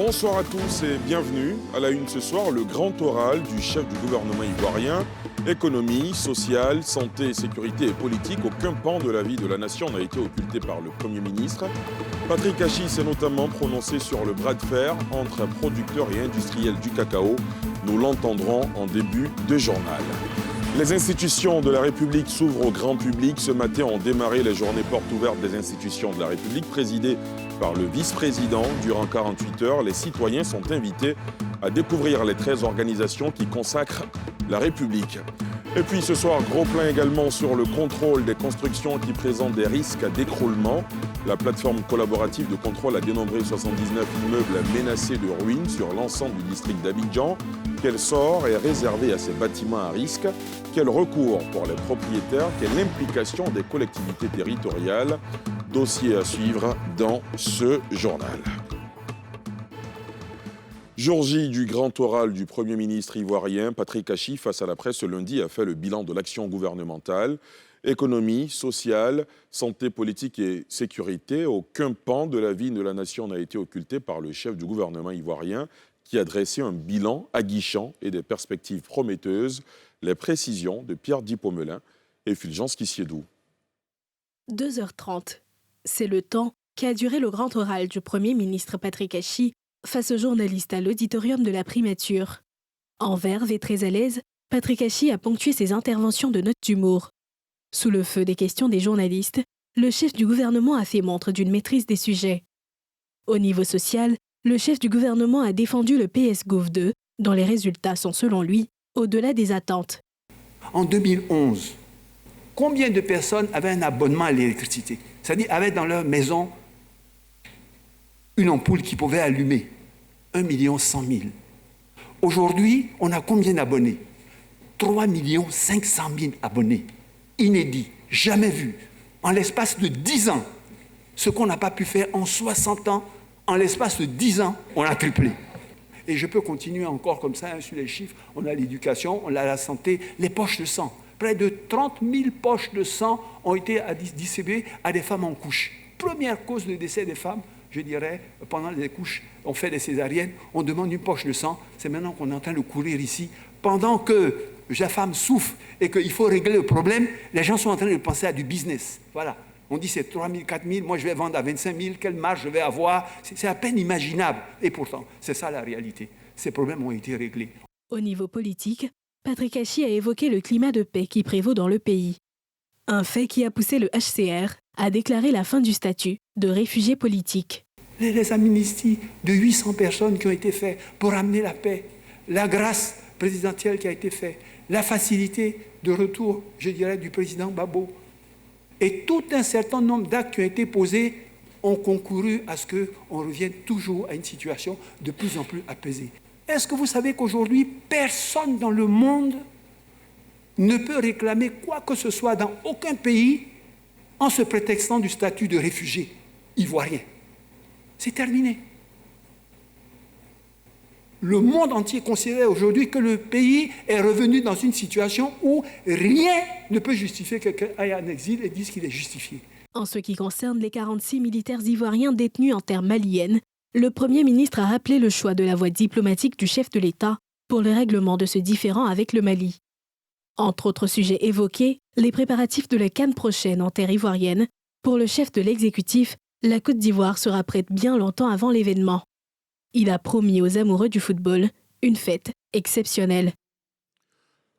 Bonsoir à tous et bienvenue. À la une ce soir, le grand oral du chef du gouvernement ivoirien. Économie, sociale, santé, sécurité et politique, aucun pan de la vie de la nation n'a été occulté par le Premier ministre. Patrick Achi s'est notamment prononcé sur le bras de fer entre producteurs et industriels du cacao. Nous l'entendrons en début de journal. Les institutions de la République s'ouvrent au grand public. Ce matin ont démarré les journées portes ouvertes des institutions de la République, présidées par le vice-président. Durant 48 heures, les citoyens sont invités à découvrir les 13 organisations qui consacrent la République. Et puis ce soir, gros plan également sur le contrôle des constructions qui présentent des risques d'écroulement. La plateforme collaborative de contrôle a dénombré 79 immeubles menacés de ruines sur l'ensemble du district d'Abidjan. Quel sort est réservé à ces bâtiments à risque? Quel recours pour les propriétaires? Quelle implication des collectivités territoriales? Dossier à suivre dans ce journal. Jour J du grand oral du Premier ministre ivoirien, Patrick Achi, face à la presse ce lundi, a fait le bilan de l'action gouvernementale. Économie, sociale, santé, politique et sécurité, aucun pan de la vie de la nation n'a été occulté par le chef du gouvernement ivoirien qui a dressé un bilan aguichant et des perspectives prometteuses. Les précisions de Pierre Dipomelin et Fulgence Kissiedou. 2h30, c'est le temps qu'a duré le grand oral du Premier ministre Patrick Achi face aux journalistes à l'auditorium de la primature. En verve et très à l'aise, Patrick Achi a ponctué ses interventions de notes d'humour. Sous le feu des questions des journalistes, le chef du gouvernement a fait montre d'une maîtrise des sujets. Au niveau social, le chef du gouvernement a défendu le PS-Gouv2, dont les résultats sont, selon lui, au-delà des attentes. En 2011, combien de personnes avaient un abonnement à l'électricité? C'est-à-dire avaient dans leur maison une ampoule qui pouvait allumer. 1 100 000. Aujourd'hui, on a combien d'abonnés? 3 500 000 abonnés. Inédit, jamais vu. En l'espace de 10 ans, ce qu'on n'a pas pu faire en 60 ans, en l'espace de 10 ans, on a triplé. Et je peux continuer encore comme ça sur les chiffres. On a l'éducation, on a la santé, les poches de sang. Près de 30 000 poches de sang ont été distribuées à des femmes en couche. Première cause de décès des femmes, je dirais, pendant les couches, on fait des césariennes, on demande une poche de sang. C'est maintenant qu'on est en train de courir ici. Pendant que la femme souffre et qu'il faut régler le problème, les gens sont en train de penser à du business. Voilà. On dit c'est 3 000, 4 000, moi je vais vendre à 25 000, quelle marge je vais avoir? C'est à peine imaginable. Et pourtant, c'est ça la réalité. Ces problèmes ont été réglés. Au niveau politique, Patrick Achi a évoqué le climat de paix qui prévaut dans le pays. Un fait qui a poussé le HCR à déclarer la fin du statut de réfugié politique. Les amnisties de 800 personnes qui ont été faites pour amener la paix, la grâce présidentielle qui a été faite, la facilité de retour, je dirais, du président Gbagbo, et tout un certain nombre d'actes qui ont été posés ont concouru à ce qu'on revienne toujours à une situation de plus en plus apaisée. Est-ce que vous savez qu'aujourd'hui, personne dans le monde ne peut réclamer quoi que ce soit dans aucun pays en se prétextant du statut de réfugié ivoirien? C'est terminé. Le monde entier considère aujourd'hui que le pays est revenu dans une situation où rien ne peut justifier que quelqu'un aille en exil et dise qu'il est justifié. En ce qui concerne les 46 militaires ivoiriens détenus en terre malienne, le Premier ministre a rappelé le choix de la voie diplomatique du chef de l'État pour le règlement de ce différend avec le Mali. Entre autres sujets évoqués, les préparatifs de la CAN prochaine en terre ivoirienne. Pour le chef de l'exécutif, la Côte d'Ivoire sera prête bien longtemps avant l'événement. Il a promis aux amoureux du football une fête exceptionnelle.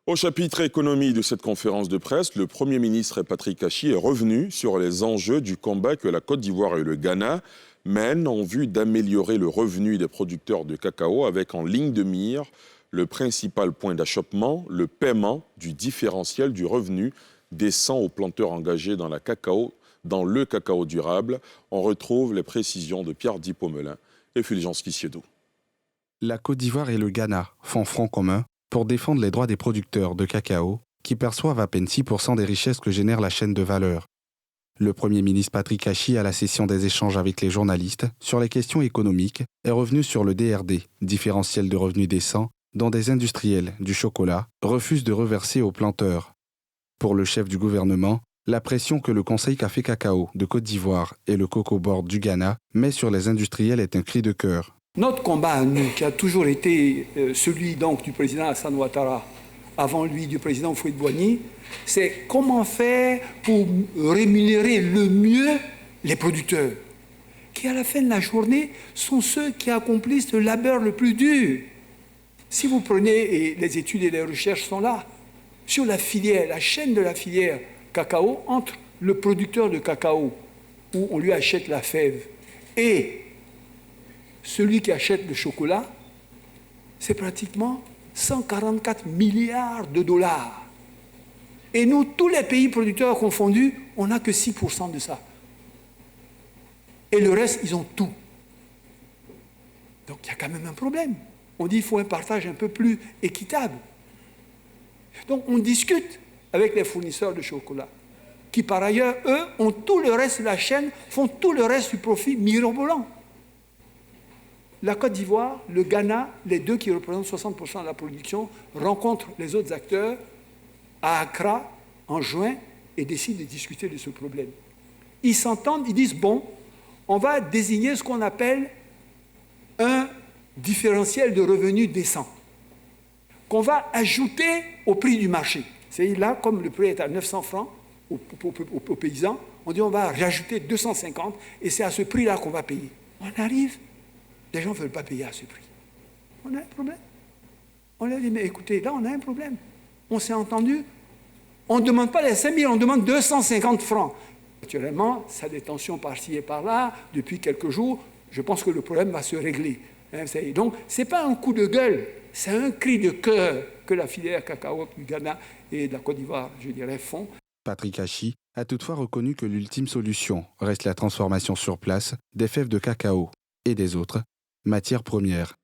Au chapitre économie de cette conférence de presse, le Premier ministre Patrick Achi est revenu sur les enjeux du combat que la Côte d'Ivoire et le Ghana mènent en vue d'améliorer le revenu des producteurs de cacao avec en ligne de mire le principal point d'achoppement, le paiement du différentiel du revenu descend aux planteurs engagés dans le cacao durable. On retrouve les précisions de Pierre Dipomelin et Fulgence Kissiedou. La Côte d'Ivoire et le Ghana font front commun pour défendre les droits des producteurs de cacao qui perçoivent à peine 6% des richesses que génère la chaîne de valeur. Le Premier ministre Patrick Achi, à la session des échanges avec les journalistes sur les questions économiques, est revenu sur le DRD, différentiel de revenus décent, dont des industriels du chocolat refusent de reverser aux planteurs. Pour le chef du gouvernement, la pression que le Conseil Café Cacao de Côte d'Ivoire et le Coco Board du Ghana met sur les industriels est un cri de cœur. Notre combat à nous, qui a toujours été celui donc du président Alassane Ouattara, avant lui du président Houphouët-Boigny, c'est comment faire pour rémunérer le mieux les producteurs, qui à la fin de la journée sont ceux qui accomplissent le labeur le plus dur. Si vous prenez, et les études et les recherches sont là, sur la filière, la chaîne de la filière cacao, entre le producteur de cacao, où on lui achète la fève, et celui qui achète le chocolat, c'est pratiquement 144 milliards de dollars. Et nous, tous les pays producteurs confondus, on n'a que 6% de ça. Et le reste, ils ont tout. Donc il y a quand même un problème. On dit qu'il faut un partage un peu plus équitable. Donc on discute avec les fournisseurs de chocolat, qui par ailleurs, eux, ont tout le reste de la chaîne, font tout le reste du profit mirobolant. La Côte d'Ivoire, le Ghana, les deux qui représentent 60% de la production, rencontrent les autres acteurs à Accra en juin et décident de discuter de ce problème. Ils s'entendent, ils disent, bon, on va désigner ce qu'on appelle un différentiel de revenus décent, qu'on va ajouter au prix du marché. C'est là, comme le prix est à 900 francs aux paysans, on dit on va rajouter 250 et c'est à ce prix-là qu'on va payer. On arrive, les gens ne veulent pas payer à ce prix. On a un problème. On leur dit, mais écoutez, là on a un problème. On s'est entendu, on ne demande pas les 5 000, on demande 250 francs. Naturellement, ça a des tensions par-ci et par-là, depuis quelques jours, je pense que le problème va se régler. Donc, ce n'est pas un coup de gueule, c'est un cri de cœur que la filière cacao du Ghana et de la Côte d'Ivoire, je dirais, font. Patrick Hachi a toutefois reconnu que l'ultime solution reste la transformation sur place des fèves de cacao et des autres matières premières.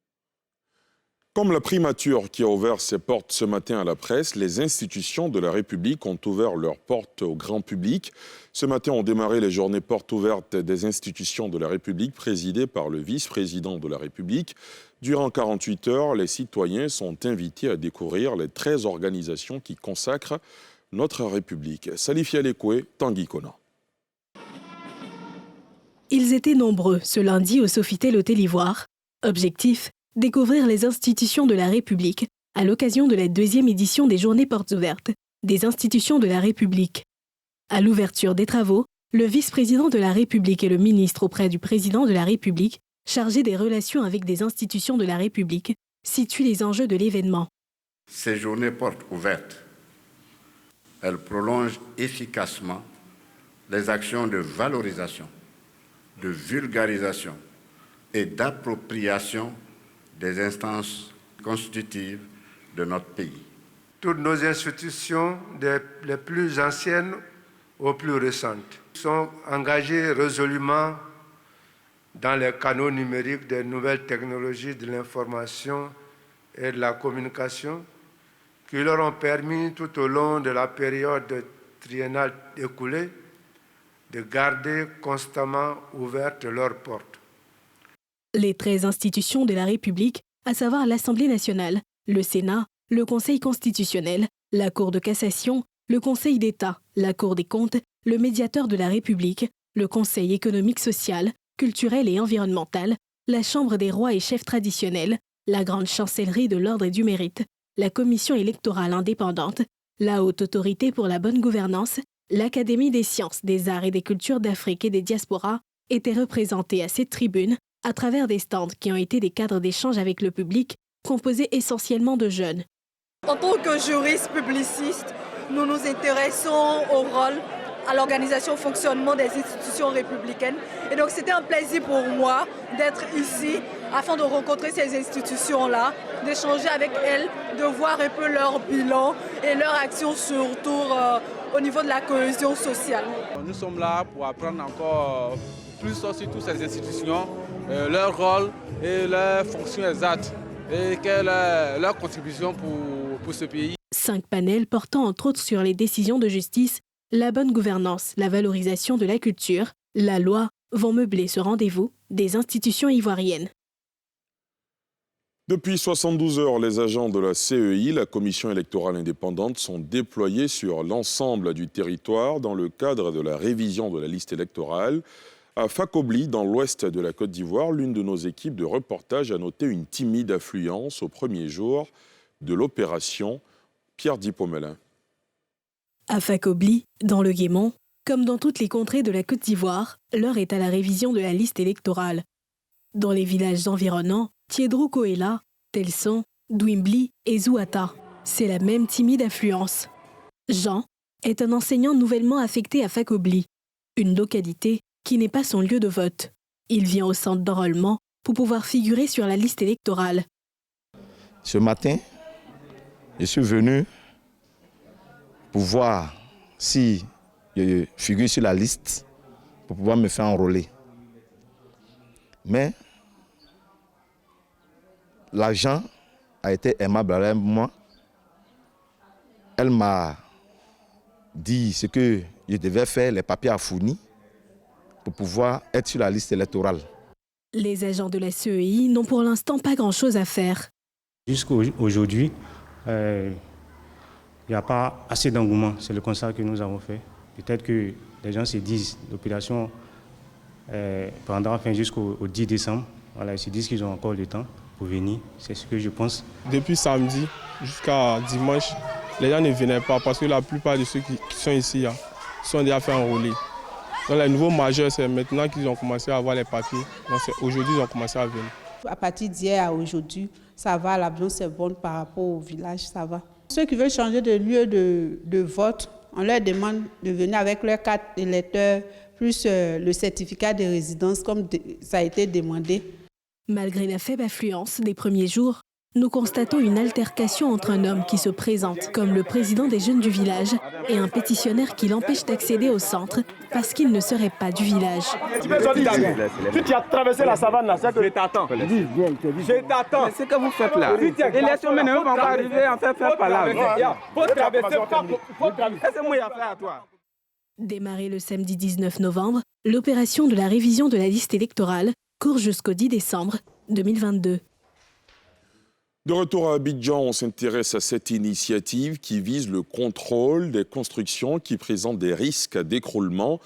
Comme la primature qui a ouvert ses portes ce matin à la presse, les institutions de la République ont ouvert leurs portes au grand public. Ce matin ont démarré les journées portes ouvertes des institutions de la République présidées par le vice-président de la République. Durant 48 heures, les citoyens sont invités à découvrir les 13 organisations qui consacrent notre République. Salif Yalekoué, Tanguy Kona. Ils étaient nombreux ce lundi au Sofitel Hôtel Ivoire. Objectif, découvrir les institutions de la République à l'occasion de la 2e édition des Journées portes ouvertes des institutions de la République. À l'ouverture des travaux, le vice-président de la République et le ministre auprès du président de la République, chargé des relations avec des institutions de la République, situent les enjeux de l'événement. Ces journées portes ouvertes, elles prolongent efficacement les actions de valorisation, de vulgarisation et d'appropriation des instances constitutives de notre pays. Toutes nos institutions, les plus anciennes aux plus récentes, sont engagées résolument dans les canaux numériques des nouvelles technologies de l'information et de la communication qui leur ont permis tout au long de la période triennale écoulée de garder constamment ouvertes leurs portes. Les 13 institutions de la République, à savoir l'Assemblée nationale, le Sénat, le Conseil constitutionnel, la Cour de cassation, le Conseil d'État, la Cour des comptes, le médiateur de la République, le Conseil économique, social, culturel et environnemental, la Chambre des rois et chefs traditionnels, la Grande Chancellerie de l'Ordre et du Mérite, la Commission électorale indépendante, la Haute Autorité pour la bonne gouvernance, l'Académie des sciences, des arts et des cultures d'Afrique et des diasporas étaient représentées à cette tribune à travers des stands qui ont été des cadres d'échange avec le public, composés essentiellement de jeunes. En tant que juristes publicistes, nous nous intéressons au rôle, à l'organisation, au fonctionnement des institutions républicaines. Et donc c'était un plaisir pour moi d'être ici afin de rencontrer ces institutions-là, d'échanger avec elles, de voir un peu leur bilan et leur action surtout au niveau de la cohésion sociale. Nous sommes là pour apprendre encore plus sur toutes ces institutions, leur rôle et leurs fonctions exactes et quelle est leur contribution pour ce pays. 5 panels portant entre autres sur les décisions de justice, la bonne gouvernance, la valorisation de la culture, la loi vont meubler ce rendez-vous des institutions ivoiriennes. Depuis 72 heures, les agents de la CEI, la Commission électorale indépendante, sont déployés sur l'ensemble du territoire dans le cadre de la révision de la liste électorale. À Fakobli, dans l'ouest de la Côte d'Ivoire, l'une de nos équipes de reportage a noté une timide affluence au premier jour de l'opération. Pierre Dipomelin. À Fakobli, dans le Guémont, comme dans toutes les contrées de la Côte d'Ivoire, l'heure est à la révision de la liste électorale. Dans les villages environnants, Tiedro-Koela, Telson, Douimbli et Zouata, c'est la même timide affluence. Jean est un enseignant nouvellement affecté à Fakobli, une localité qui n'est pas son lieu de vote. Il vient au centre d'enrôlement pour pouvoir figurer sur la liste électorale. Ce matin, je suis venu pour voir si je figure sur la liste pour pouvoir me faire enrôler. Mais l'agent a été aimable avec moi. Elle m'a dit ce que je devais faire, les papiers à fournir pour pouvoir être sur la liste électorale. Les agents de la CEI n'ont pour l'instant pas grand-chose à faire. Jusqu'à aujourd'hui, il n'y a pas assez d'engouement. C'est le constat que nous avons fait. Peut-être que les gens se disent l'opération prendra fin jusqu'au 10 décembre. Voilà, ils se disent qu'ils ont encore le temps pour venir. C'est ce que je pense. Depuis samedi jusqu'à dimanche, les gens ne venaient pas parce que la plupart de ceux qui sont ici sont déjà fait enrôler. Donc les nouveaux majeurs, c'est maintenant qu'ils ont commencé à avoir les papiers. Donc aujourd'hui, ils ont commencé à venir. À partir d'hier à aujourd'hui, ça va, l'ambiance est bonne par rapport au village, ça va. Ceux qui veulent changer de lieu de vote, on leur demande de venir avec leur carte d'électeur, plus le certificat de résidence, comme ça a été demandé. Malgré la faible affluence des premiers jours, nous constatons une altercation entre un homme qui se présente comme le président des jeunes du village et un pétitionnaire qui l'empêche d'accéder au centre parce qu'il ne serait pas du village. Tu as traversé la savane là, c'est que je t'attends. Je t'attends. C'est ce que vous faites là. L'élection ne va pas arriver en fait faire palabre. Faut traverser, laissez-moi y faire à toi. Démarrée le samedi 19 novembre, l'opération de la révision de la liste électorale court jusqu'au 10 décembre 2022. De retour à Abidjan, on s'intéresse à cette initiative qui vise le contrôle des constructions qui présentent des risques d'écroulement.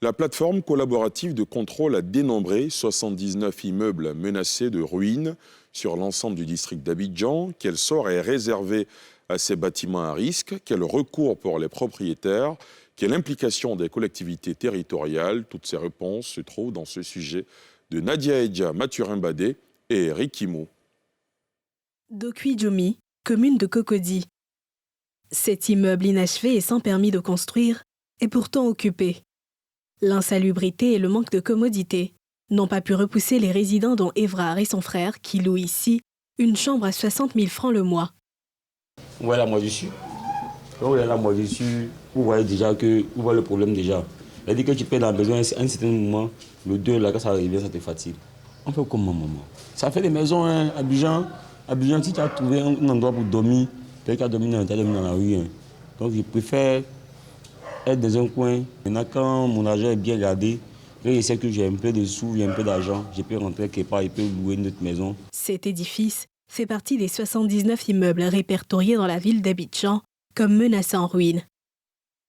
La plateforme collaborative de contrôle a dénombré 79 immeubles menacés de ruines sur l'ensemble du district d'Abidjan. Quel sort est réservé à ces bâtiments à risque? Quel recours pour les propriétaires? Quelle implication des collectivités territoriales? Toutes ces réponses se trouvent dans ce sujet de Nadia Edja, Mathurin Badé et Eric Kimo. Dokui-Djomi, commune de Cocody. Cet immeuble inachevé et sans permis de construire est pourtant occupé. L'insalubrité et le manque de commodité n'ont pas pu repousser les résidents dont Évrard et son frère qui louent ici une chambre à 60 000 francs le mois. Vous voyez la moisissure. Quand vous voyez la moisissure, vous voyez déjà que vous voyez le problème déjà. C'est-à-dire que tu peux dans besoin à un certain moment, le 2, là, quand ça arrive, ça te fatigue. On fait comment, maman? Ça fait des maisons, hein, Abidjan. Abidjan, si tu as trouvé un endroit pour dormir, quelqu'un qui a dormi dans la rue. Hein. Donc je préfère être dans un coin. Maintenant, quand mon argent est bien gardé, je sais que j'ai un peu de sous, j'ai un peu d'argent, je peux rentrer quelque part et peux louer une autre maison. Cet édifice fait partie des 79 immeubles répertoriés dans la ville d'Abidjan comme menacés en ruine.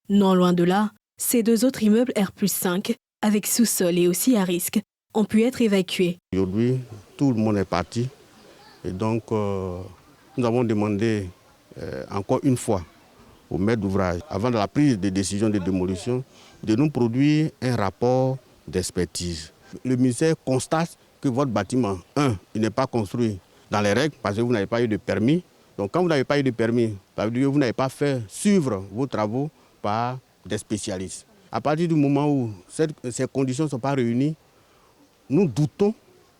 Non loin de là, ces deux autres immeubles R+5, avec sous-sol et aussi à risque, ont pu être évacués. Aujourd'hui, tout le monde est parti. Et donc, nous avons demandé encore une fois au maître d'ouvrage, avant de la prise de décision de démolition, de nous produire un rapport d'expertise. Le ministère constate que votre bâtiment, il n'est pas construit dans les règles parce que vous n'avez pas eu de permis. Donc, quand vous n'avez pas eu de permis, ça veut dire que vous n'avez pas fait suivre vos travaux par des spécialistes. À partir du moment où ces conditions ne sont pas réunies, nous doutons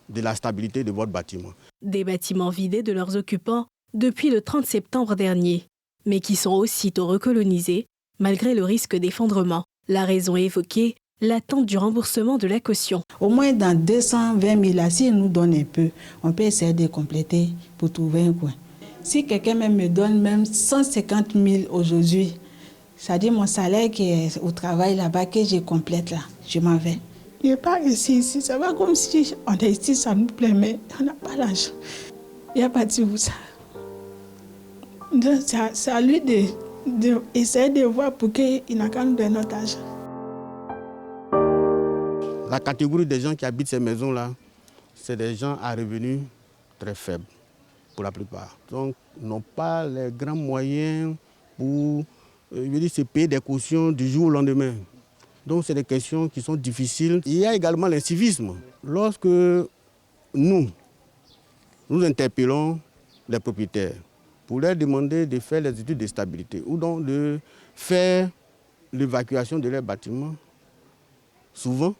de la stabilité de votre bâtiment. Des bâtiments vidés de leurs occupants depuis le 30 septembre dernier, mais qui sont aussitôt recolonisés malgré le risque d'effondrement. La raison évoquée, l'attente du remboursement de la caution. Au moins dans 220 000, s'ils nous donnent un peu, on peut essayer de compléter pour trouver un coin. Si quelqu'un même me donne même 150 000 aujourd'hui, c'est-à-dire mon salaire qui est au travail là-bas, que je complète là, je m'en vais. Il n'est pas ici, ça va comme si on est ici, ça nous plaît, mais on n'a pas l'argent. Il n'y a pas de où ça. Donc c'est à lui d'essayer de voir pour qu'il n'a qu'à nous donner notre argent. la catégorie des gens qui habitent ces maisons-là, c'est des gens à revenus très faibles, pour la plupart. Donc, ils n'ont pas les grands moyens pour se payer des cautions du jour au lendemain. Donc, c'est des questions qui sont difficiles. Il y a également l'incivisme. Lorsque nous interpellons les propriétaires pour leur demander de faire les études de stabilité ou donc de faire l'évacuation de leurs bâtiments, souvent,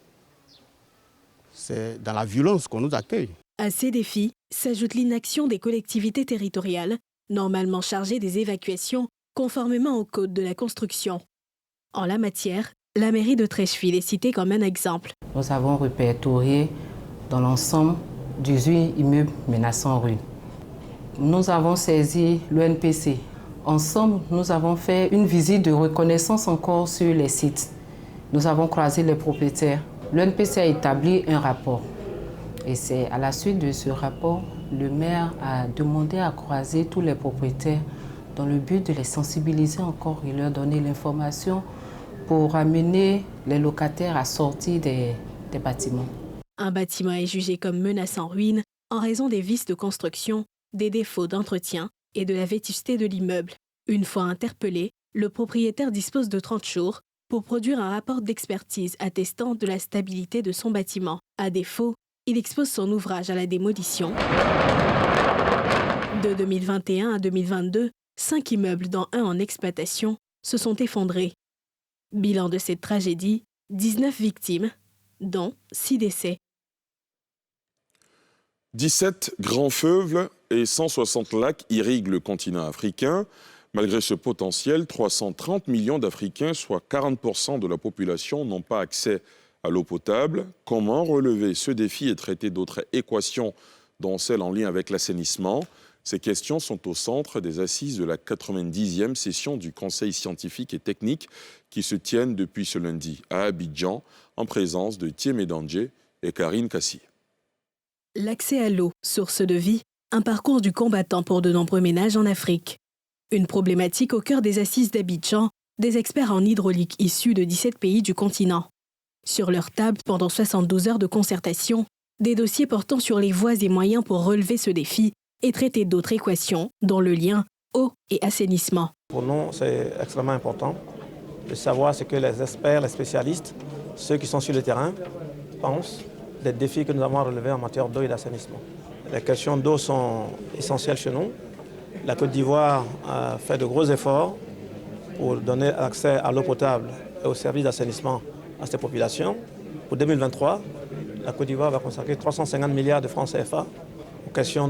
c'est dans la violence qu'on nous accueille. À ces défis s'ajoute l'inaction des collectivités territoriales, normalement chargées des évacuations, conformément au Code de la construction. En la matière, la mairie de Treichville est citée comme un exemple. Nous avons répertorié dans l'ensemble 18 immeubles menaçant ruine. Nous avons saisi l'ONPC. Ensemble, nous avons fait une visite de reconnaissance encore sur les sites. Nous avons croisé les propriétaires. L'ONPC a établi un rapport. Et c'est à la suite de ce rapport, le maire a demandé à croiser tous les propriétaires dans le but de les sensibiliser encore et leur donner l'information pour amener les locataires à sortir des bâtiments. Un bâtiment est jugé comme menaçant ruine en raison des vices de construction, des défauts d'entretien et de la vétusté de l'immeuble. Une fois interpellé, le propriétaire dispose de 30 jours pour produire un rapport d'expertise attestant de la stabilité de son bâtiment. À défaut, il expose son ouvrage à la démolition. De 2021 à 2022, 5 immeubles, dont un en exploitation, se sont effondrés. Bilan de cette tragédie, 19 victimes, dont 6 décès. 17 grands fleuves et 160 lacs irriguent le continent africain. Malgré ce potentiel, 330 millions d'Africains, soit 40% de la population, n'ont pas accès à l'eau potable. Comment relever ce défi et traiter d'autres équations, dont celle en lien avec l'assainissement? Ces questions sont au centre des assises de la 90e session du Conseil scientifique et technique qui se tiennent depuis ce lundi à Abidjan, en présence de Thiemé Dandjé et Karine Kassi. L'accès à l'eau, source de vie, un parcours du combattant pour de nombreux ménages en Afrique. Une problématique au cœur des assises d'Abidjan, des experts en hydraulique issus de 17 pays du continent. Sur leur table, pendant 72 heures de concertation, des dossiers portant sur les voies et moyens pour relever ce défi et traiter d'autres équations, dont le lien eau et assainissement. Pour nous, c'est extrêmement important de savoir ce que les experts, les spécialistes, ceux qui sont sur le terrain, pensent des défis que nous avons à relever en matière d'eau et d'assainissement. Les questions d'eau sont essentielles chez nous. La Côte d'Ivoire a fait de gros efforts pour donner accès à l'eau potable et aux services d'assainissement à ces populations. Pour 2023, la Côte d'Ivoire va consacrer 350 milliards de francs CFA aux questions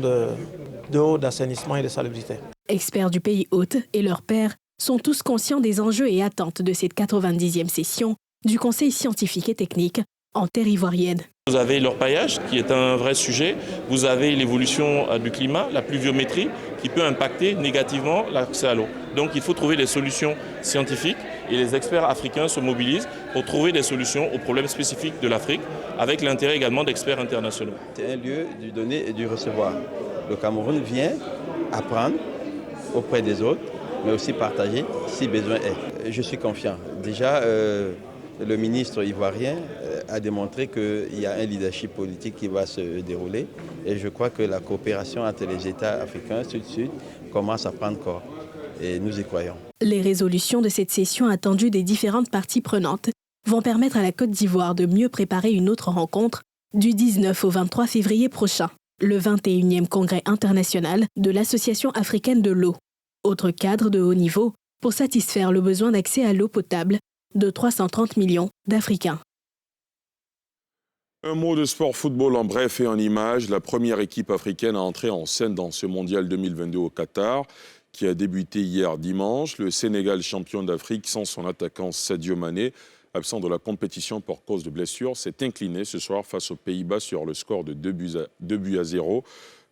d'eau, d'assainissement et de salubrité. Experts du pays hôte et leurs pairs sont tous conscients des enjeux et attentes de cette 90e session du Conseil scientifique et technique en terre ivoirienne. Vous avez l'orpaillage qui est un vrai sujet, vous avez l'évolution du climat, la pluviométrie qui peut impacter négativement l'accès à l'eau. Donc il faut trouver des solutions scientifiques et les experts africains se mobilisent pour trouver des solutions aux problèmes spécifiques de l'Afrique avec l'intérêt également d'experts internationaux. C'est un lieu du donner et du recevoir. Le Cameroun vient apprendre auprès des autres, mais aussi partager si besoin est. Je suis confiant. Déjà, le ministre ivoirien a démontré qu'il y a un leadership politique qui va se dérouler et je crois que la coopération entre les États africains sud-sud commence à prendre corps et nous y croyons. Les résolutions de cette session attendues des différentes parties prenantes vont permettre à la Côte d'Ivoire de mieux préparer une autre rencontre du 19 au 23 février prochain, le 21e Congrès international de l'Association africaine de l'eau, autre cadre de haut niveau pour satisfaire le besoin d'accès à l'eau potable de 330 millions d'Africains. Un mot de sport football en bref et en images. La première équipe africaine à entrer en scène dans ce mondial 2022 au Qatar, qui a débuté hier dimanche. Le Sénégal, champion d'Afrique, sans son attaquant Sadio Mané, absent de la compétition pour cause de blessure, s'est incliné ce soir face aux Pays-Bas sur le score de 2-0.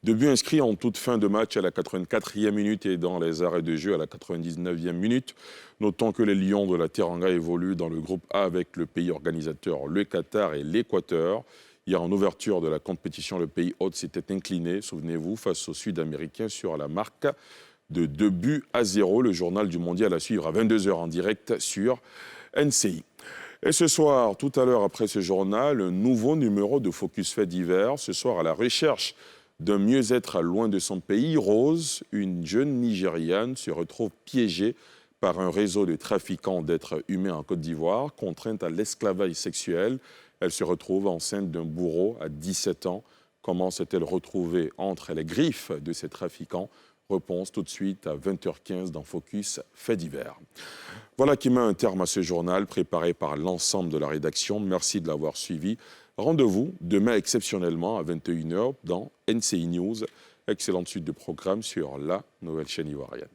2 buts inscrits en toute fin de match à la 84e minute et dans les arrêts de jeu à la 99e minute. Notons que les Lions de la Teranga évoluent dans le groupe A avec le pays organisateur, le Qatar et l'Équateur. Hier, en ouverture de la compétition, le pays hôte s'était incliné, souvenez-vous, face aux Sud-Américains sur la marque de 2-0. Le journal du mondial à suivre à 22h en direct sur NCI. Et ce soir, tout à l'heure après ce journal, un nouveau numéro de Focus Faits divers. Ce soir, à la recherche d'un mieux-être loin de son pays, Rose, une jeune Nigériane, se retrouve piégée par un réseau de trafiquants d'êtres humains en Côte d'Ivoire, contrainte à l'esclavage sexuel. Elle se retrouve enceinte d'un bourreau à 17 ans. Comment s'est-elle retrouvée entre les griffes de ces trafiquants? Réponse tout de suite à 20h15 dans Focus Faits divers. Voilà qui met un terme à ce journal préparé par l'ensemble de la rédaction. Merci de l'avoir suivi. Rendez-vous demain exceptionnellement à 21h dans NCI News. Excellente suite de programme sur la nouvelle chaîne ivoirienne.